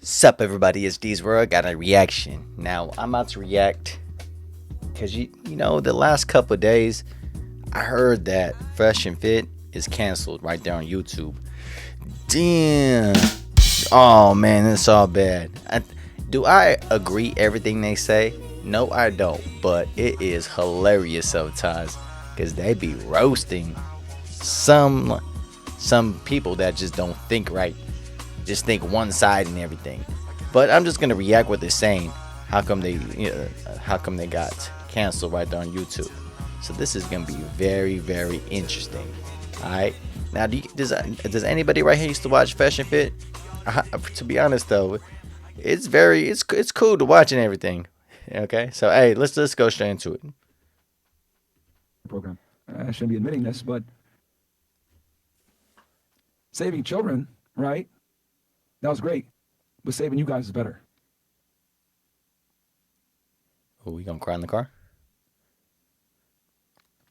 Sup everybody, it's D's World. Got a reaction. Now I'm about to react because you know the last couple of days I heard that Fresh and Fit is canceled right there on YouTube. Damn. Oh man, it's all bad. Do I agree everything they say? No, I don't. But it is hilarious sometimes because they be roasting some people that just don't think right. Just think one side and everything. But I'm just gonna react what they're saying. How come they got canceled right there on YouTube? So this is gonna be very, very interesting. All right. Now, does anybody right here used to watch Fresh and Fit? To be honest though, it's cool to watch and everything. Okay. So hey, let's go straight into it. Program. I shouldn't be admitting this, but saving children, right? That was great, but saving you guys is better. Oh, we gonna cry in the car?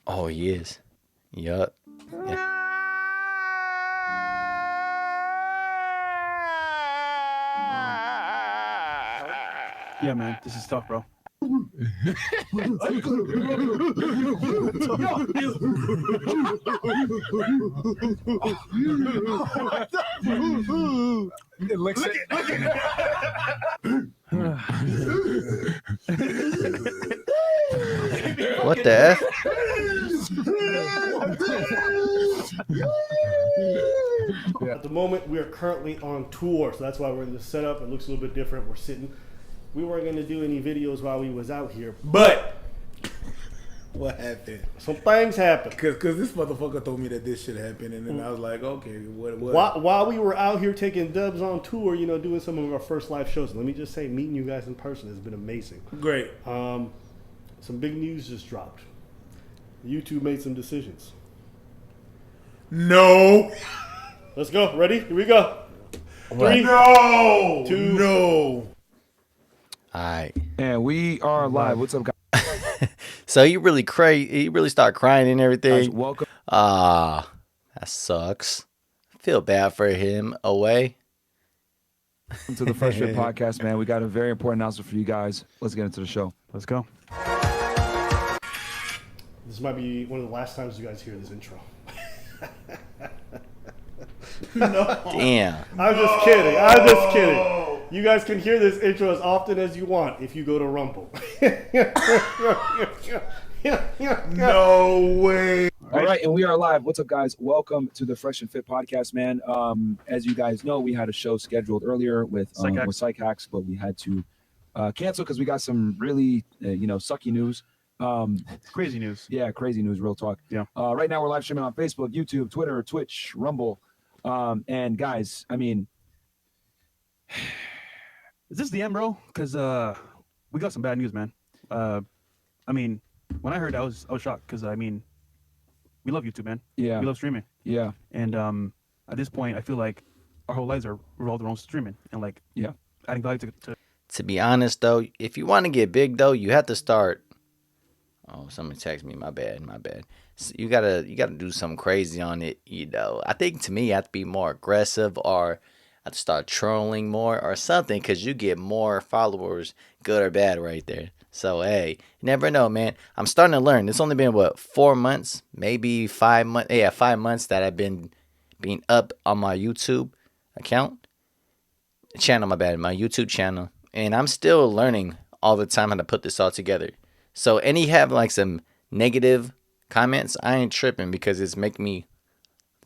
Oh, he is. Yup. Yeah. Yeah, man, this is tough, bro. It licks it. What the F? At the moment, we are currently on tour, so that's why we're in the setup. It looks a little bit different. We're sitting. We weren't going to do any videos while we was out here, but What happened? some things happened. Cause this motherfucker told me that this shit happened, and then I was like, okay, what? While we were out here taking dubs on tour, you know, doing some of our first live shows, let me just say, meeting you guys in person has been amazing. Great. Some big news just dropped. YouTube made some decisions. No. Let's go. Ready? Here we go. Three, No. 2, No. Alright. And we are live. What's up, guys? So you really start crying and everything. Welcome Ah, that sucks. Feel bad for him away. to the Fresh Fit Podcast, man. We got a very important announcement for you guys. Let's get into the show. let's go. This might be one of the last times you guys hear this intro. Damn. I'm just kidding. I'm just kidding. You guys can hear this intro as often as you want if you go to Rumble. No way. All right, and we are live. What's up, guys? Welcome to the Fresh and Fit Podcast, man. As you guys know, we had a show scheduled earlier with Psych Hacks, but we had to cancel because we got some really, sucky news. Crazy news. Yeah, crazy news, real talk. Yeah. Right now, we're live streaming on Facebook, YouTube, Twitter, Twitch, Rumble. And guys, I mean, Is this the end, bro? Because we got some bad news, man. I mean, when I heard that, I was shocked because, I mean, we love YouTube, man. yeah, We love streaming. yeah, And at this point, I feel like our whole lives are revolved around streaming and, like, Yeah. adding value to To be honest though, if you want to get big though, you have to start. Oh, somebody text me. My bad. So you gotta do something crazy on it. You know, I think to me, you have to be more aggressive, or have to start trolling more, or something, because you get more followers, good or bad, right there. So hey, you never know, man. I'm starting to learn. It's only been 4 months, maybe 5 months. Yeah, 5 months that I've been being up on my YouTube account, my YouTube channel. And I'm still learning all the time how to put this all together. So any have like some negative comments, I ain't tripping, because it's making me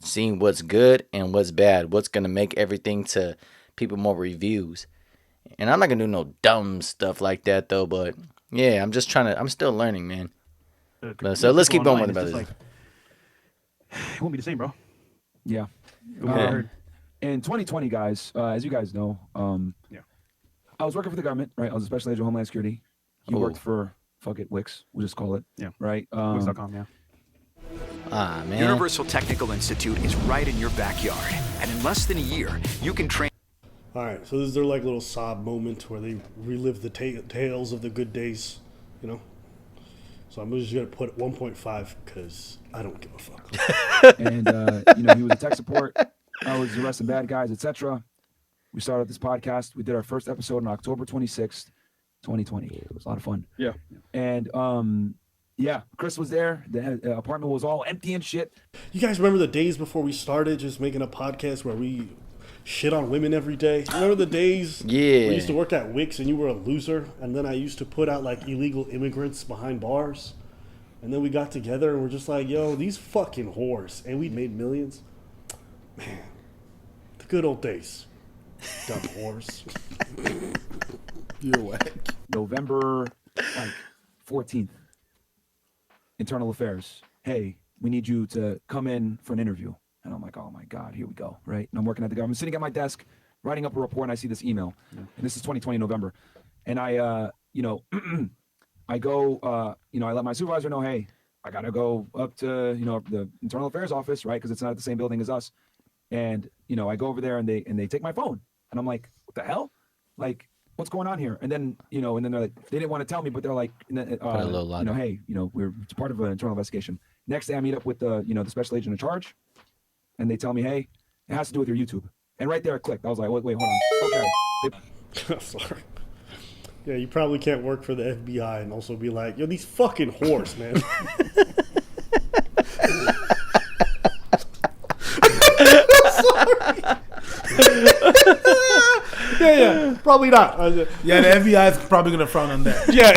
see what's good and what's bad. What's gonna make everything to people more reviews. And I'm not gonna do no dumb stuff like that though. But yeah, I'm still learning, man. So let's keep going with it. this. Like, it won't be the same, bro. yeah. Yeah. In 2020, guys, as you guys know, Yeah. I was working for the government, right? I was a special agent of Homeland Security. You Oh. worked for, fuck it, Wix, we'll just call it. Yeah. Right? Wix.com, yeah. Ah, man. Universal Technical Institute is right in your backyard. And in less than a year, you can train. All right, so this is their like little sob moment where they relive the tales of the good days, you know. So I'm just gonna put 1.5 because I don't give a fuck. And, he was a tech support. I was arresting bad guys, etc. We started this podcast. We did our first episode on October 26th, 2020. It was a lot of fun. Yeah. And yeah, Chris was there. The apartment was all empty and shit. You guys remember the days before we started just making a podcast where we shit on women every day? Remember the days Yeah. we used to work at Wix and you were a loser, and then I used to put out like illegal immigrants behind bars, and then we got together and we're just like, yo, these fucking whores, and we made millions. Man, the good old days. Dumb whores. You're whack. November 14th. Internal Affairs. Hey, we need you to come in for an interview. And I'm like, oh my God, here we go, right? And I'm working at the government, sitting at my desk, writing up a report, and I see this email. And this is 2020 November. And I, I go, I let my supervisor know, hey, I gotta go up to, the Internal Affairs office, right? Because it's not the same building as us. And, I go over there and they take my phone. And I'm like, what the hell? Like, what's going on here? And then, and then they're like, they didn't want to tell me, but they're like, hey, it's part of an internal investigation. Next day I meet up with the special agent in charge, and they tell me, hey, it has to do with your YouTube. And right there it clicked. I was like, wait, hold on. Okay. Sorry. Yeah, you probably can't work for the FBI and also be like, yo, these fucking whores, man. Yeah, probably not. Yeah, the FBI is probably gonna frown on that. Yeah.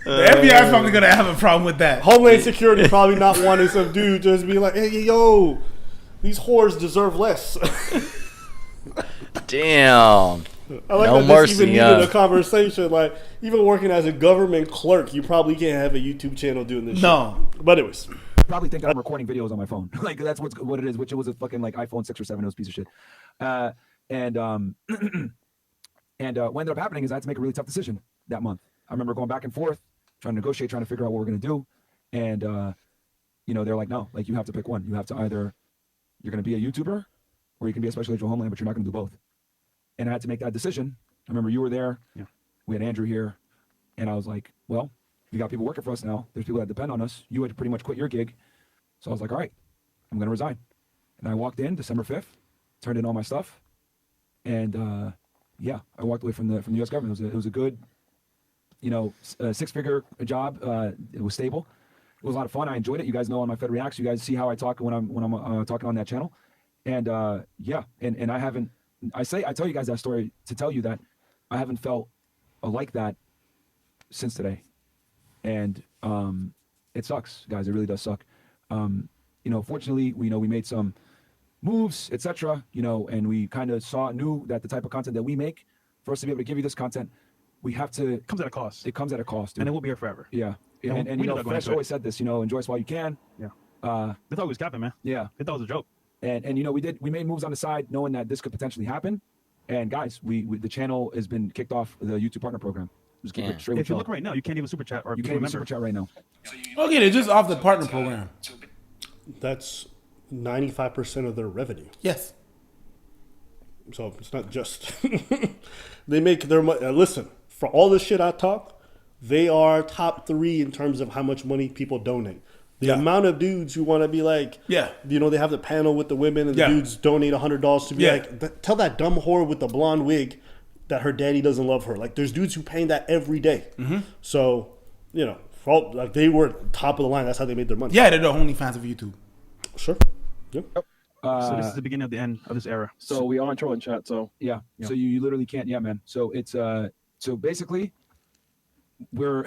The FBI is probably gonna have a problem with that. Homeland Security probably not wanting some dude just be like, hey, yo, these whores deserve less. Damn. I like No that mercy, this even needed a conversation. Like, even working as a government clerk, you probably can't have a YouTube channel doing this No. shit. But anyways. Probably think I'm recording videos on my phone. Like that's what it is, which it was a fucking like iPhone 6 or 7, it was a piece of shit. And what ended up happening is I had to make a really tough decision that month. I remember going back and forth, trying to negotiate, trying to figure out what we're gonna do. And they're like, no, like you have to pick one. You have to either you're gonna be a YouTuber or you can be a special agent of Homeland, but you're not gonna do both. And I had to make that decision. I remember you were there. Yeah. We had Andrew here, and I was like, well, we got people working for us now. There's people that depend on us. You had to pretty much quit your gig. So I was like, all right, I'm going to resign. And I walked in December 5th, turned in all my stuff. And I walked away from the U.S. government. It was a good, six-figure job. It was stable. It was a lot of fun. I enjoyed it. You guys know on my Fed Reacts, you guys see how I talk when I'm talking on that channel. And and I tell you guys that story to tell you that I haven't felt like that since today. And it sucks, guys. It really does suck. Fortunately, we made some moves, etc. And we kind of knew that the type of content that we make, for us to be able to give you this content, we have to. It comes at a cost. It comes at a cost, dude. And it will be here forever. Yeah. And Fresh always said this. Enjoy us while you can. Yeah. They thought we was capping, man. Yeah. They thought it was a joke. And we made moves on the side, knowing that this could potentially happen. And guys, the channel has been kicked off the YouTube Partner Program. Just keep it straight. If you look right now, you can't even super chat or you can't even super chat right now. Okay, they're just off the partner program. That's 95% of their revenue. Yes. So it's not just they make their money. Listen, for all this shit I talk, they are top 3 in terms of how much money people donate. The amount of dudes who want to be like, they have the panel with the women and the dudes donate $100 to be like, tell that dumb whore with the blonde wig that her daddy doesn't love her. Like, there's dudes who paying that every day. Mm-hmm. So, they were top of the line. That's how they made their money. Yeah, they're the only fans of YouTube. Sure. Yep. So this is the beginning of the end of this era. So we are in trolling chat. So yeah. So you literally can't. Yeah, man. So it's so basically, we're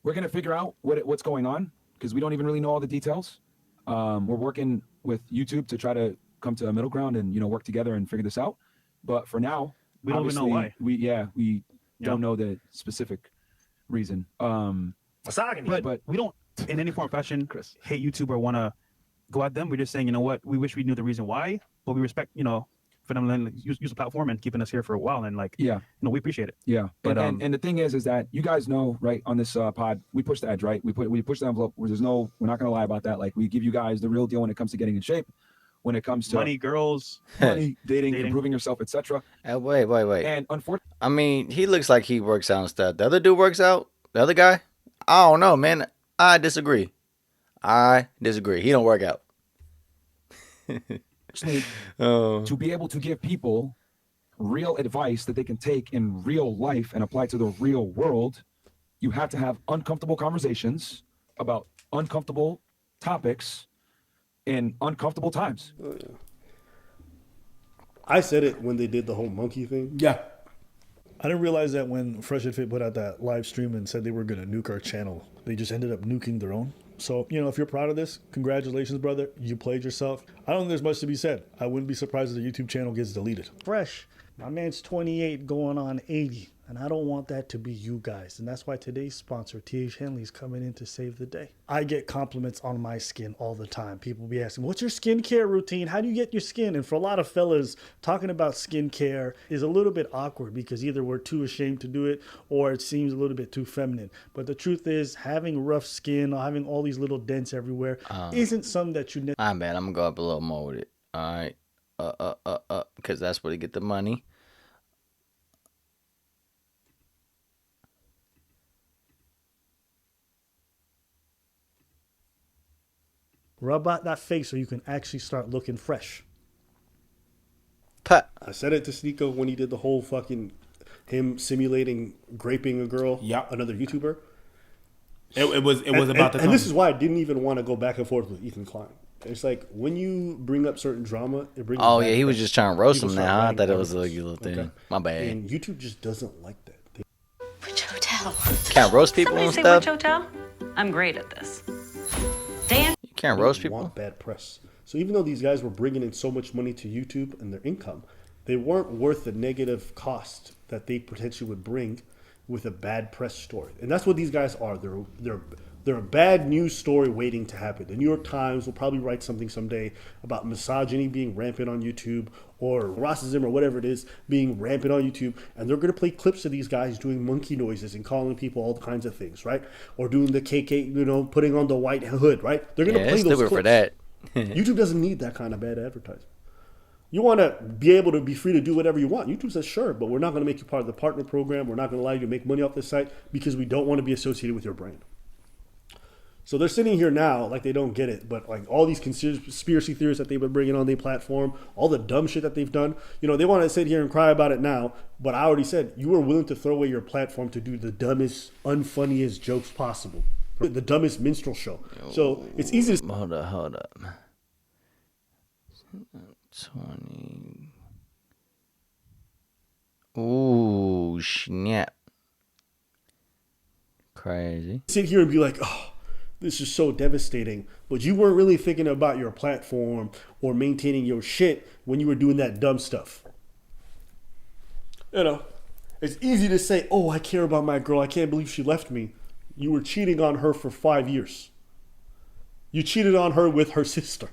gonna figure out what's going on because we don't even really know all the details. We're working with YouTube to try to come to a middle ground and work together and figure this out. But for now, we don't even know why. We don't know the specific reason. But we don't in any form or fashion hate YouTube or want to go at them. We're just saying, we wish we knew the reason why, but we respect, for them to use the platform and keeping us here for a while. And we appreciate it. Yeah. But and the thing is that you guys know, right, on this pod, we push the edge, right? We push the envelope where we're not going to lie about that. Like, we give you guys the real deal when it comes to getting in shape, when it comes to money, girls, dating, improving yourself, etc. Wait. And unfortunately, I mean, he looks like he works out and stuff. The other dude works out. The other guy, I don't know, man. I disagree. He don't work out. Oh. to be able to give people real advice that they can take in real life and apply to the real world, you have to have uncomfortable conversations about uncomfortable topics in uncomfortable times. I said it when they did the whole monkey thing. Yeah. I didn't realize that when Fresh and Fit put out that live stream and said they were going to nuke our channel, they just ended up nuking their own. So, you know, if you're proud of this, congratulations, brother. You played yourself. I don't think there's much to be said. I wouldn't be surprised if the YouTube channel gets deleted. Fresh, my man's 28 going on 80, and I don't want that to be you guys. And that's why today's sponsor, T.H. Henley's coming in to save the day. I get compliments on my skin all the time. People be asking, what's your skincare routine? How do you get your skin? And for a lot of fellas, talking about skincare is a little bit awkward because either we're too ashamed to do it or it seems a little bit too feminine. But the truth is, having rough skin or having all these little dents everywhere isn't something that you My bad. I'm gonna go up a little more with it. All right. Because that's where they get the money. rub out that face so you can actually start looking fresh. Put. I said it to Sneeko when he did the whole fucking him simulating raping a girl, Yep. another YouTuber. It was about the and this is why I didn't even want to go back and forth with Ethan Klein. It's like when you bring up certain drama, it brings. Oh back yeah, he was just trying to roast people him start now. I writing thought it was a articles. little thing. Okay. My bad. And YouTube just doesn't like that. Which hotel? Can't roast people Somebody and say stuff. which hotel? I'm great at this. Dan? You can't roast people. Want bad press. So even though these guys were bringing in so much money to YouTube and their income, they weren't worth the negative cost that they potentially would bring with a bad press story. And that's what these guys are. They're a bad news story waiting to happen. The New York Times will probably write something someday about misogyny being rampant on YouTube or racism or whatever it is being rampant on YouTube. And they're going to play clips of these guys doing monkey noises and calling people all kinds of things, right? Or doing the KK, putting on the white hood, right? They're going to Yeah, play it's those stupid clips. for that. YouTube doesn't need that kind of bad advertising. You want to be able to be free to do whatever you want. YouTube says, sure, but we're not going to make you part of the partner program. We're not going to allow you to make money off this site because we don't want to be associated with your brand. So they're sitting here now like they don't get it, but like all these conspiracy theories that they've been bringing on their platform, all the dumb shit that they've done, they want to sit here and cry about it now, but I already said you were willing to throw away your platform to do the dumbest, unfunniest jokes possible. The dumbest minstrel show. So it's easy to... Hold up. 20. Ooh, snap. Crazy. sit here and be like, oh, this is so devastating. But you weren't really thinking about your platform or maintaining your shit when you were doing that dumb stuff. It's easy to say, oh, I care about my girl. I can't believe she left me. You were cheating on her for 5 years. You cheated on her with her sister.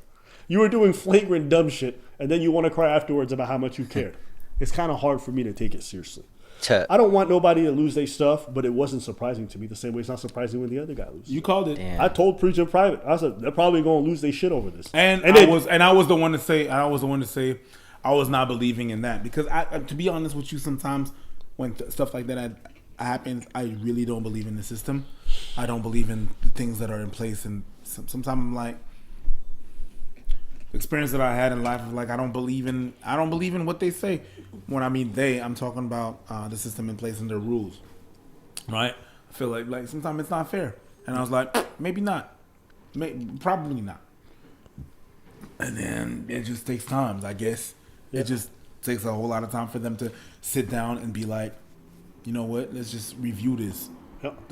You were doing flagrant dumb shit, and then you want to cry afterwards about how much you cared. It's kind of hard for me to take it seriously. I don't want nobody to lose their stuff, but it wasn't surprising to me the same way it's not surprising when the other guy loses. You called it. Damn. I told Preach in private. I said they're probably going to lose their shit over this. And I was the one to say I was not believing in that because to be honest with you, sometimes when stuff like that happens, I really don't believe in the system. I don't believe in the things that are in place, and sometimes I'm like, the experience that I had in life is like I don't believe in what they say. When I mean I'm talking about the system in place and their rules, right? I feel like sometimes it's not fair, and I was like, maybe not, probably not. And then it just takes time, I guess. Yeah. It just takes a whole lot of time for them to sit down and be like, you know what? Let's just review this. Yep.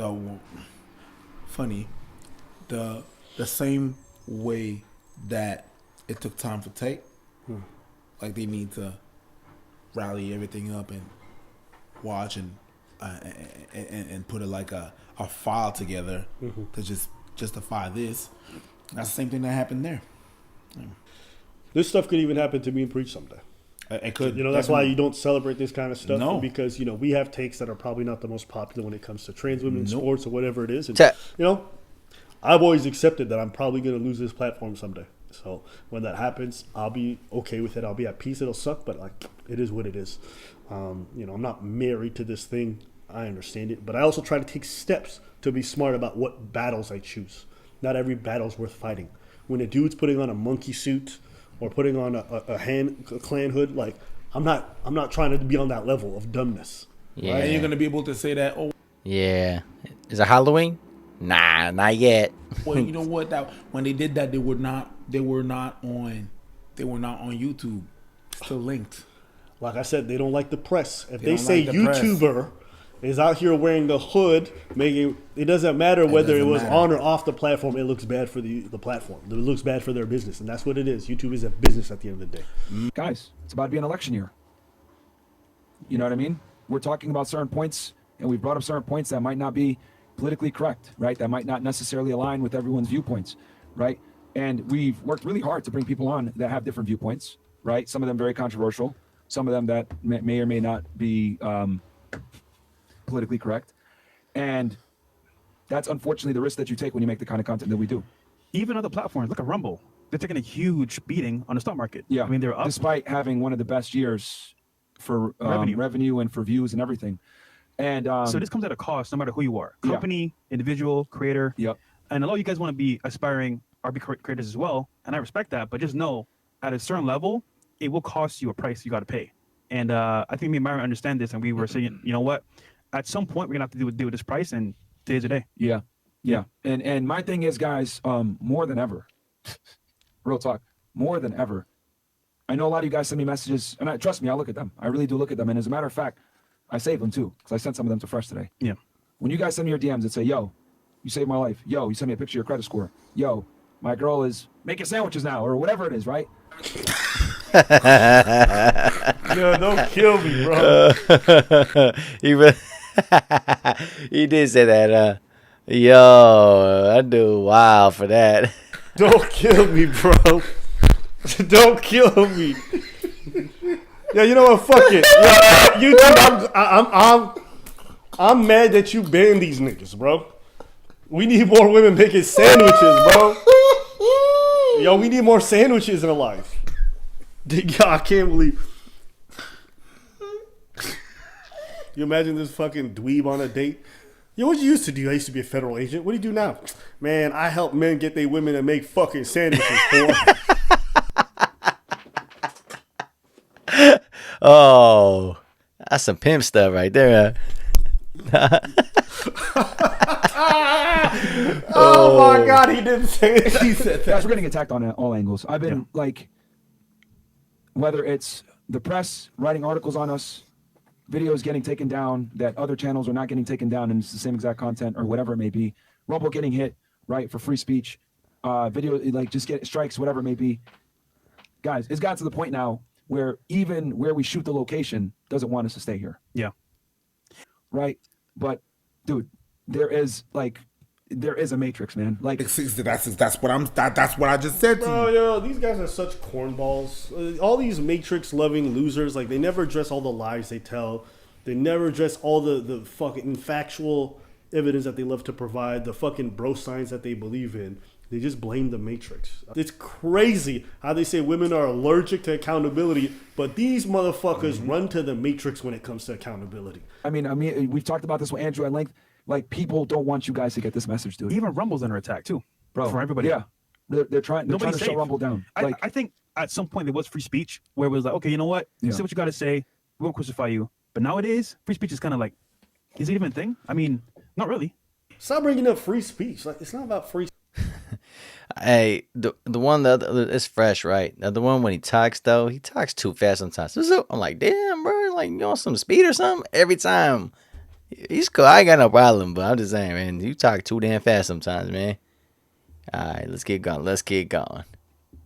The same way that it took time for Tate. Like they need to rally everything up and watch and put a file together to just justify this. That's the same thing that happened there. This stuff could even happen to me and Preach someday. It could. That's why you don't celebrate this kind of stuff. No. Because, we have takes that are probably not the most popular when it comes to trans women in sports or whatever it is. And, I've always accepted that I'm probably going to lose this platform someday. So when that happens, I'll be okay with it. I'll be at peace. It'll suck, but it is what it is. I'm not married to this thing. I understand it. But I also try to take steps to be smart about what battles I choose. Not every battle's worth fighting. When a dude's putting on a monkey suit or putting on a clan hood. Like, I'm not trying to be on that level of dumbness. Yeah. And you're gonna be able to say that. Oh, Yeah. Is it Halloween? Nah, not yet. well, you know what? That when they did that, they were not on YouTube. Still linked. Like I said, they don't like the press. If They they don't say like the press. YouTuber is out here wearing the hood, making it doesn't matter whether it doesn't was matter. on or off the platform. It looks bad for the platform. It looks bad for their business, and that's what it is. YouTube is a business at the end of the day. Guys, it's about to be an election year. You know what I mean? We're talking about certain points, and we've brought up certain points that might not be politically correct, right? That might not necessarily align with everyone's viewpoints, right? And we've worked really hard to bring people on that have different viewpoints, right? Some of them very controversial, some of them that may or may not be politically correct. And that's unfortunately the risk that you take when you make the kind of content that we do. Even other platforms, look at Rumble. They're taking a huge beating on the stock market. Yeah. I mean, they're up. Despite having one of the best years for revenue and for views and everything. And So this comes at a cost, no matter who you are, Yeah. company, individual, creator. Yep. And a lot of you guys want to be aspiring RB creators as well, and I respect that. But just know, at a certain level, it will cost you a price you got to pay. And I think me and Myron understand this, and we were saying, you know what? At some point, we're gonna have to deal with this price, and today's the day. Yeah. Yeah. And my thing is, guys, more than ever, real talk, more than ever. I know a lot of you guys send me messages, and trust me, I look at them. I really do look at them. And as a matter of fact, I save them too, because I sent some of them to Fresh today. Yeah. When you guys send me your DMs and say, yo, you saved my life. Yo, you send me a picture of your credit score. Yo, my girl is making sandwiches now, or whatever it is, right? Yo, don't kill me, bro. He did say that. Yo, I do wow for that. Don't kill me, bro. Don't kill me. Yeah, you know what? Fuck it. Yeah, YouTube, I'm mad that you banned these niggas, bro. We need more women making sandwiches, bro. Yo, we need more sandwiches in our life. Yo, I can't believe. You imagine this fucking dweeb on a date? Yo, what you used to do? I used to be a federal agent. What do you do now? Man, I help men get their women to make fucking sandwiches, boy. Oh, that's some pimp stuff right there. Oh my God, he didn't say it. He said Guys, that. we're getting attacked on all angles. I've been like, whether it's the press writing articles on us, videos getting taken down that other channels are not getting taken down, and it's the same exact content or whatever it may be. Rumble getting hit, right, for free speech. Video, like, just get strikes, whatever it may be. Guys, it's gotten to the point now where even where we shoot the location doesn't want us to stay here. Yeah. Right? But, dude, there is a matrix, man. Like, That's what I just said to Bro, you. yo, these guys are such cornballs. All these Matrix-loving losers, like, they never address all the lies they tell. They never address all the fucking factual evidence that they love to provide, the fucking bro science that they believe in. They just blame the Matrix. It's crazy how they say women are allergic to accountability, but these motherfuckers run to the Matrix when it comes to accountability. I mean, we've talked about this with Andrew at length. Like, people don't want you guys to get this message, dude. Even Rumble's under attack too, Bro, for everybody. Yeah, they're trying to Nobody's shut safe. Rumble down. I think at some point there was free speech where it was like, okay, you know what? Yeah. Say what you got to say. We won't crucify you. But nowadays, free speech is kind of like, is it even a thing? I mean, not really. Stop bringing up free speech. Like, it's not about free. Hey, the one the other it's Fresh, right? The other one when he talks though, he talks too fast sometimes. So I'm like, damn, bro, like you on some speed or something? Every time. He's cool. I ain't got no problem, but I'm just saying, man, you talk too damn fast sometimes, man. All right, let's get going. Let's get going.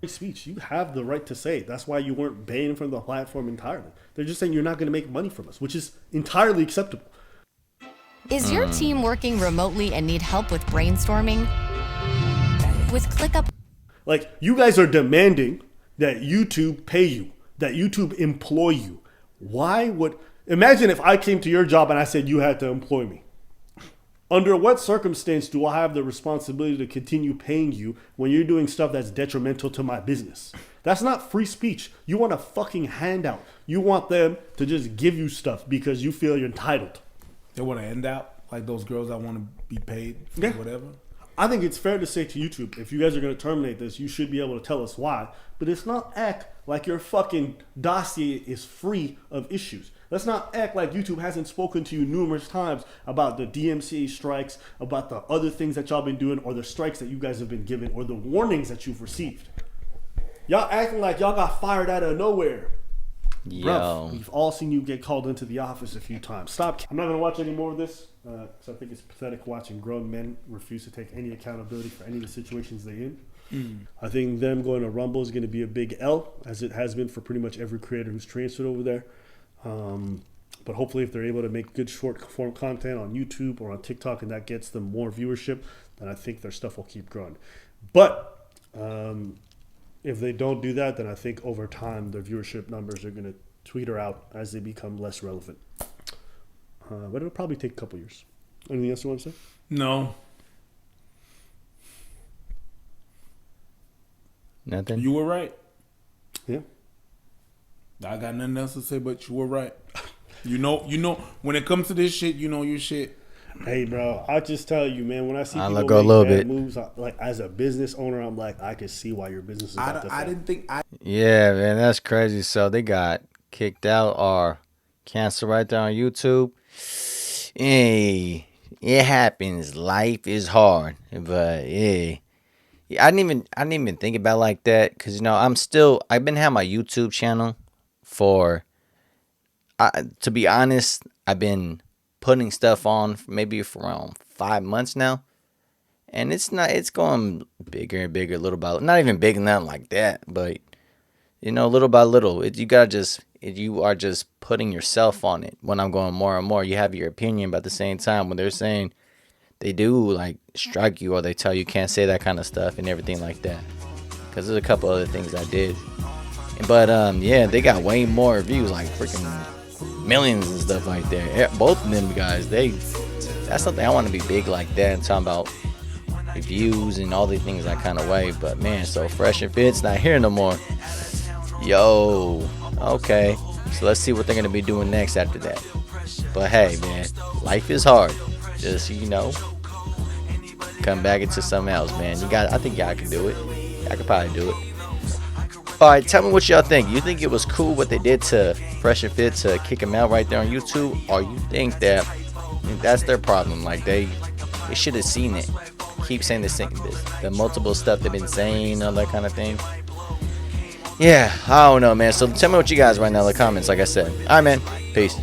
Free speech. You have the right to say it. That's why you weren't banned from the platform entirely. They're just saying you're not going to make money from us, which is entirely acceptable. Is your team working remotely and need help with brainstorming? With ClickUp, Like, you guys are demanding that YouTube pay you, that YouTube employ you. Why would... Imagine if I came to your job and I said you had to employ me. Under what circumstance do I have the responsibility to continue paying you when you're doing stuff that's detrimental to my business? That's not free speech. You want a fucking handout. You want them to just give you stuff because you feel you're entitled. They want to end out like those girls that want to be paid for Yeah. whatever. I think it's fair to say to YouTube, if you guys are going to terminate this, you should be able to tell us why. But let's not act like your fucking dossier is free of issues. Let's not act like YouTube hasn't spoken to you numerous times about the DMCA strikes, about the other things that y'all been doing, or the strikes that you guys have been given, or the warnings that you've received. Y'all acting like y'all got fired out of nowhere. Yo. Bruh, we've all seen you get called into the office a few times. Stop. I'm not going to watch any more of this because I think it's pathetic watching grown men refuse to take any accountability for any of the situations they're in. I think them going to Rumble is going to be a big L, as it has been for pretty much every creator who's transferred over there. But hopefully if they're able to make good short form content on YouTube or on TikTok and that gets them more viewership, then I think their stuff will keep growing. But if they don't do that, then I think over time their viewership numbers are going to tweeter out as they become less relevant. But it'll probably take a couple years. Anything else you want to say? No. Nothing. You were right. Yeah. I got nothing else to say, but you were right. You know, when it comes to this shit, you know your shit. Hey, bro, I just tell you, man, when I see I'll people let go a make little bad bit. moves, like as a business owner, I'm like, I can see why your business is about to fail. I didn't think I. Yeah, man, that's crazy. So they got kicked out or canceled right there on YouTube. Hey, it happens. Life is hard, but yeah. I didn't even think about it like that because I've been having my YouTube channel for. To be honest, I've been putting stuff on maybe for around 5 months now, and it's going bigger and bigger little by little. Not even big nothing like that, but little by little. You are just putting yourself on it. When I'm going more and more, you have your opinion, but at the same time, when they're saying they do like strike you or they tell you can't say that kind of stuff and everything like that, because there's a couple other things I did, but yeah, they got way more views, like freaking millions and stuff like that. Both of them guys, that's something I want to be big like that and talking about views and all these things that kind of way. But man, so Fresh and Fit's not here no more. Yo, okay, so let's see what they're gonna be doing next after that. But hey, man, life is hard. Just come back into something else, man. I think y'all can do it. I could probably do it. All right, tell me what y'all think. You think it was cool what they did to Fresh and Fit to kick him out right there on YouTube, or you think that's their problem? Like they should have seen it. Keep saying the multiple stuff they've been saying, all that kind of thing. Yeah, I don't know, man. So tell me what you guys right now in the comments. Like I said, all right, man. Peace.